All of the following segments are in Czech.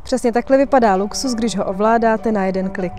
Přesně takhle vypadá luxus, když ho ovládáte na jeden klik.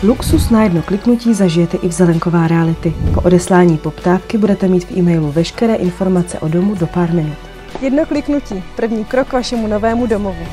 Luxus na jedno kliknutí zažijete i v Zelenková Reality. Po odeslání poptávky budete mít v e-mailu veškeré informace o domu do pár minut. Jedno kliknutí, první krok k vašemu novému domovu.